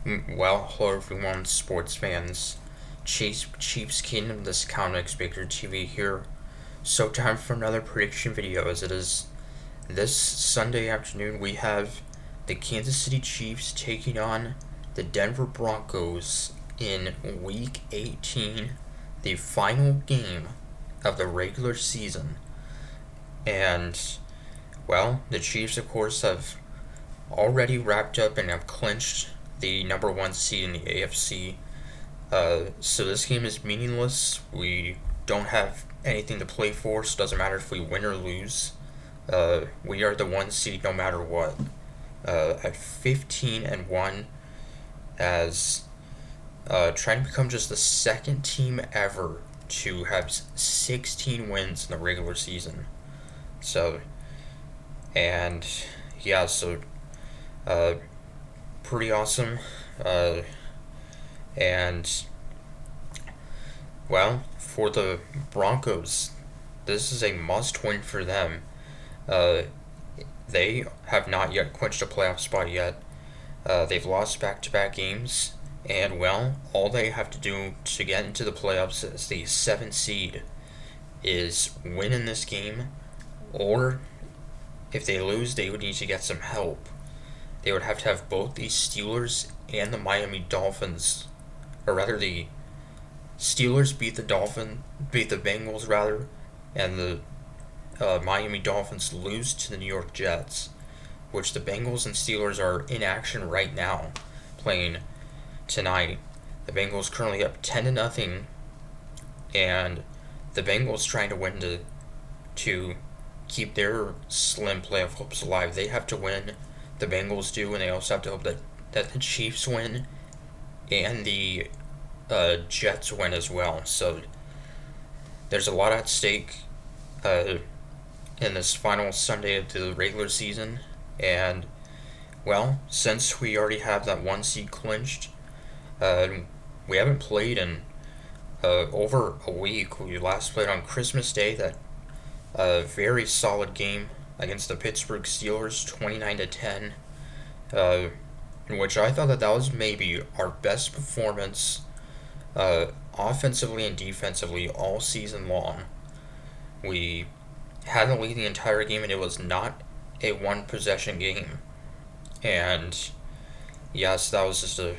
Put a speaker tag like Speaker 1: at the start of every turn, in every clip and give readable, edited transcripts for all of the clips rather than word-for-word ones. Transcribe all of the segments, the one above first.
Speaker 1: Well, hello everyone, sports fans. Chiefs Kingdom, this Comics Baker TV here. So time for another prediction video as it is this Sunday afternoon we have the Kansas City Chiefs taking on the Denver Broncos in Week 18, the final game of the regular season. And, well, the Chiefs of course have already wrapped up and have clinched the number one seed in the AFC. So this game is meaningless. We don't have anything to play for, so it doesn't matter if we win or lose. We are the one seed no matter what. At 15-1, as trying to become just the second team ever to have 16 wins in the regular season. So, and yeah, so uh, pretty awesome. And, well, for the Broncos, this is a must win for them. Uh, they have not yet clinched a playoff spot yet. They've lost back to back games, and, well, all they have to do to get into the playoffs as the 7th seed is win in this game, or if they lose, they would need to get some help. They would have to have both the Steelers and the Miami Dolphins, or rather, the Steelers beat the Bengals rather, and the Miami Dolphins lose to the New York Jets, which the Bengals and Steelers are in action right now, playing tonight. The Bengals currently up 10-0, and the Bengals trying to win to keep their slim playoff hopes alive. They have to win. The Bengals do, and they also have to hope that the Chiefs win and the Jets win as well. So there's a lot at stake in this final Sunday of the regular season. And, well, since we already have that one seed clinched, we haven't played in over a week. We last played on Christmas Day, that very solid game against the Pittsburgh Steelers, 29-10, in which I thought that was maybe our best performance offensively and defensively all season long. We had the lead the entire game, and it was not a one possession game. And yes, that was just a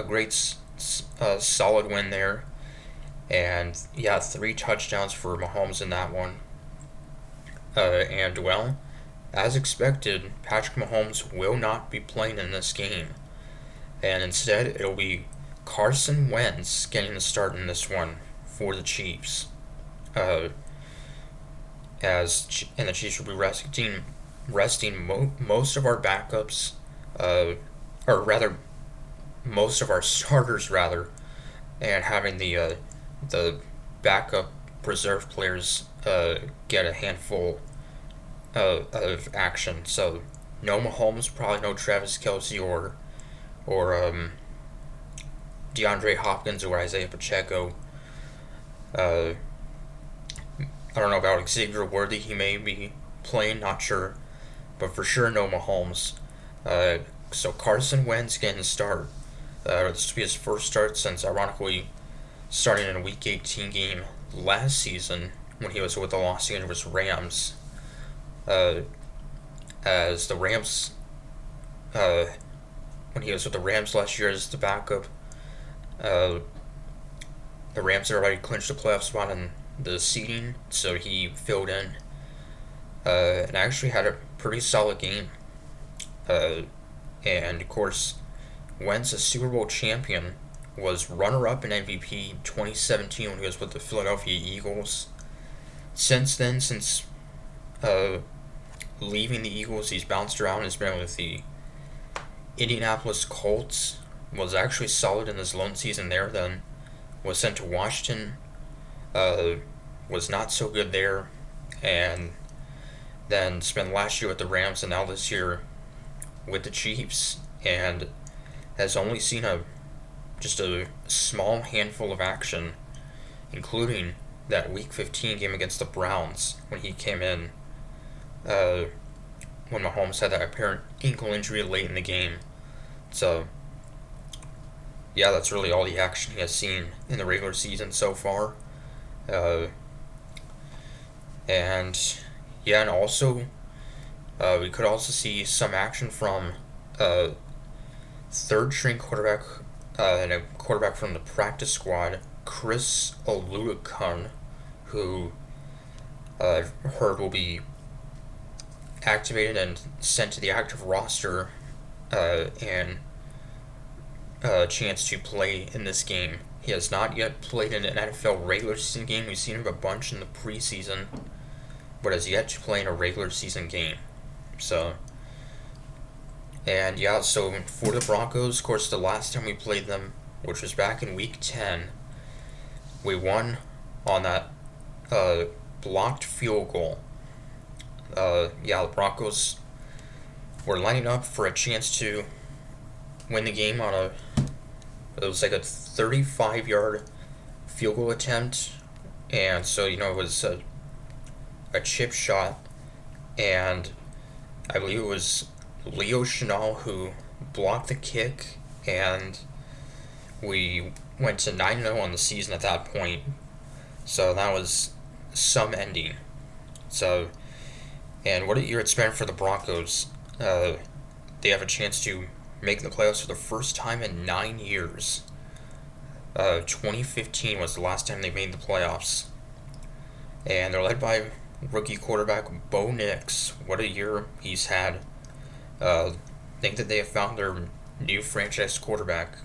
Speaker 1: great solid win there. And yeah, 3 touchdowns for Mahomes in that one. And, well, as expected, Patrick Mahomes will not be playing in this game. And instead, it'll be Carson Wentz getting the start in this one for the Chiefs. And the Chiefs will be resting most of our backups, or rather, most of our starters, rather, and having the backup reserve players get a handful of action. So no Mahomes, probably no Travis Kelce or DeAndre Hopkins or Isaiah Pacheco. I don't know about Xavier Worthy. He may be playing, not sure, but for sure no Mahomes. So Carson Wentz getting a start. This will be his first start since, ironically, starting in a Week 18 game last season when he was with the Los Angeles Rams. As the Rams, when he was with the Rams last year as the backup, the Rams had already clinched the playoff spot in the seeding, so he filled in and actually had a pretty solid game. And of course, Wentz, a Super Bowl champion, was runner-up in MVP 2017 when he was with the Philadelphia Eagles. Since then, since leaving the Eagles, he's bounced around. He's been with the Indianapolis Colts, was actually solid in his lone season there, then was sent to Washington, was not so good there, and then spent last year with the Rams, and now this year with the Chiefs, and has only seen just a small handful of action, including that Week 15 game against the Browns when he came in, when Mahomes had that apparent ankle injury late in the game. So yeah, that's really all the action he has seen in the regular season so far. Uh, and yeah, and also we could also see some action from uh, third string quarterback and a quarterback from the practice squad, Chris Oludekun, who I've heard will be activated and sent to the active roster and a chance to play in this game. He has not yet played in an NFL regular season game. We've seen him a bunch in the preseason, but has yet to play in a regular season game. So, and yeah, so for the Broncos, of course, the last time we played them, which was back in Week 10, we won on that uh, blocked field goal. Yeah, the Broncos were lining up for a chance to win the game on a, it was like a 35-yard field goal attempt, and so it was a chip shot, and I believe it was Leo Chenal who blocked the kick, and we went to 9-0 on the season at that point. So that was some ending. So, and what a year it's been for the Broncos. They have a chance to make the playoffs for the first time in 9 years. 2015 was the last time they made the playoffs. And they're led by rookie quarterback Bo Nix. What a year he's had. I think that they have found their new franchise quarterback.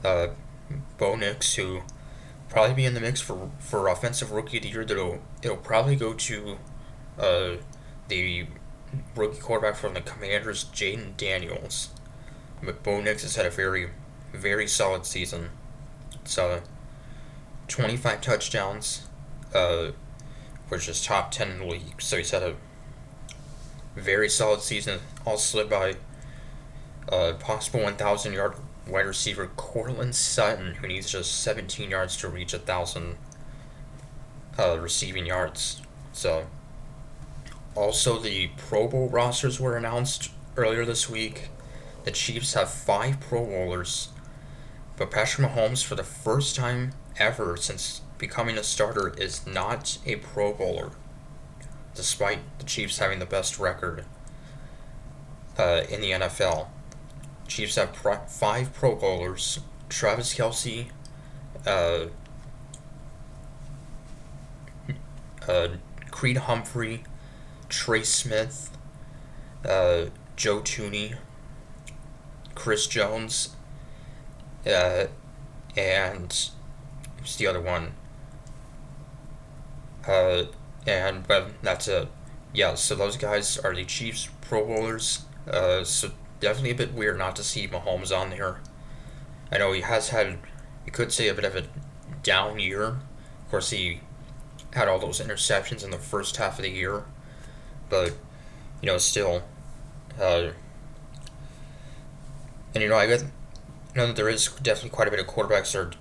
Speaker 1: Bo Nix, who probably be in the mix for offensive rookie of the year. It'll probably go to the rookie quarterback from the Commanders, Jaden Daniels. But Bo Nix has had a very, very solid season. So, 25 touchdowns, which is top 10 in the league. So he's had a very solid season, also led by possible 1,000-yard wide receiver Cortland Sutton, who needs just 17 yards to reach 1,000 receiving yards. So, also the Pro Bowl rosters were announced earlier this week. The Chiefs have 5 Pro Bowlers, but Patrick Mahomes, for the first time ever since becoming a starter, is not a Pro Bowler, despite the Chiefs having the best record in the NFL. Chiefs have 5 Pro Bowlers: Travis Kelce, Creed Humphrey, Trey Smith, Joe Tooney, Chris Jones, and who's the other one? But that's it. Yeah, so those guys are the Chiefs Pro Bowlers. So definitely a bit weird not to see Mahomes on there. I know he has had, you could say, a bit of a down year. Of course, he had all those interceptions in the first half of the year, but still, and I get that there is definitely quite a bit of quarterbacks that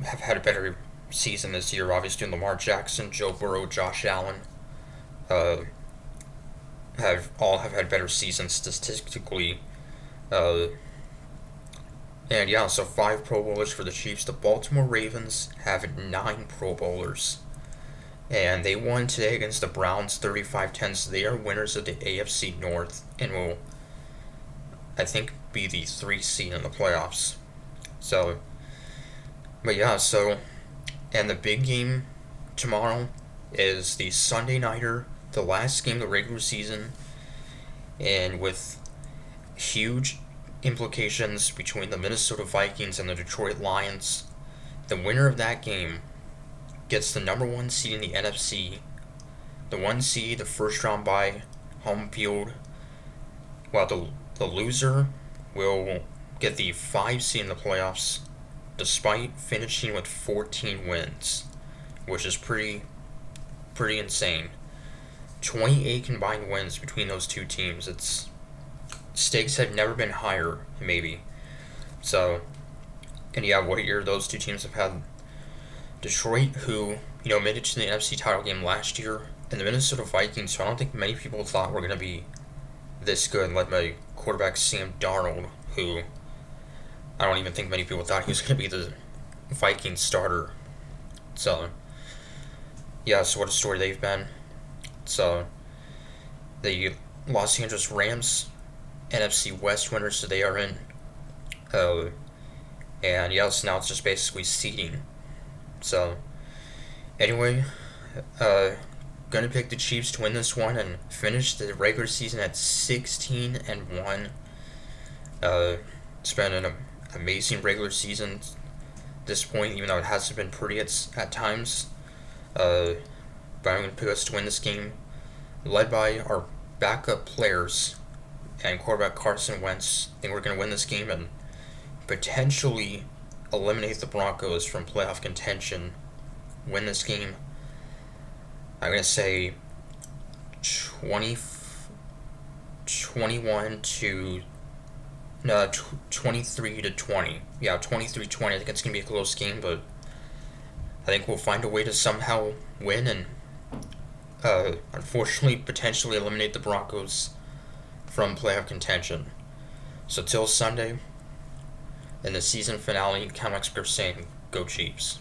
Speaker 1: have had a better season this year. Obviously, Lamar Jackson, Joe Burrow, Josh Allen, have had better seasons statistically. And yeah, so 5 Pro Bowlers for the Chiefs. The Baltimore Ravens have 9 Pro Bowlers. And they won today against the Browns 35-10. So they are winners of the AFC North and will, I think, be the 3 seed in the playoffs. So, but yeah, and the big game tomorrow is the Sunday Nighter, the last game of the regular season, and with huge implications between the Minnesota Vikings and the Detroit Lions. The winner of that game gets the number 1 seed in the NFC, the 1 seed, the first round bye, home field, while the loser will get the 5 seed in the playoffs, despite finishing with 14 wins, which is pretty insane. 28 combined wins between those two teams. Stakes have never been higher, maybe. So, and yeah, what year those two teams have had. Detroit, who made it to the NFC title game last year, and the Minnesota Vikings, who I don't think many people thought were going to be this good, led by quarterback Sam Darnold, who I don't even think many people thought he was going to be the Vikings starter. So, yeah, so what a story they've been. So, the Los Angeles Rams, NFC West winners, so they are in. Uh, and yeah, so now it's just basically seeding. So, anyway, uh, gonna pick the Chiefs to win this one and finish the regular season at 16-1. It's been an amazing regular season at this point, even though it hasn't been pretty at times. But I'm gonna pick us to win this game, led by our backup players and quarterback Carson Wentz. I think we're gonna win this game and potentially eliminate the Broncos from playoff contention. Win this game. I'm gonna say 21 to no 23 to 20. Yeah, 23-20. I think it's gonna be a close game, but I think we'll find a way to somehow win and unfortunately potentially eliminate the Broncos from playoff contention. So till Sunday in the season finale, Comics are saying, "Go Chiefs."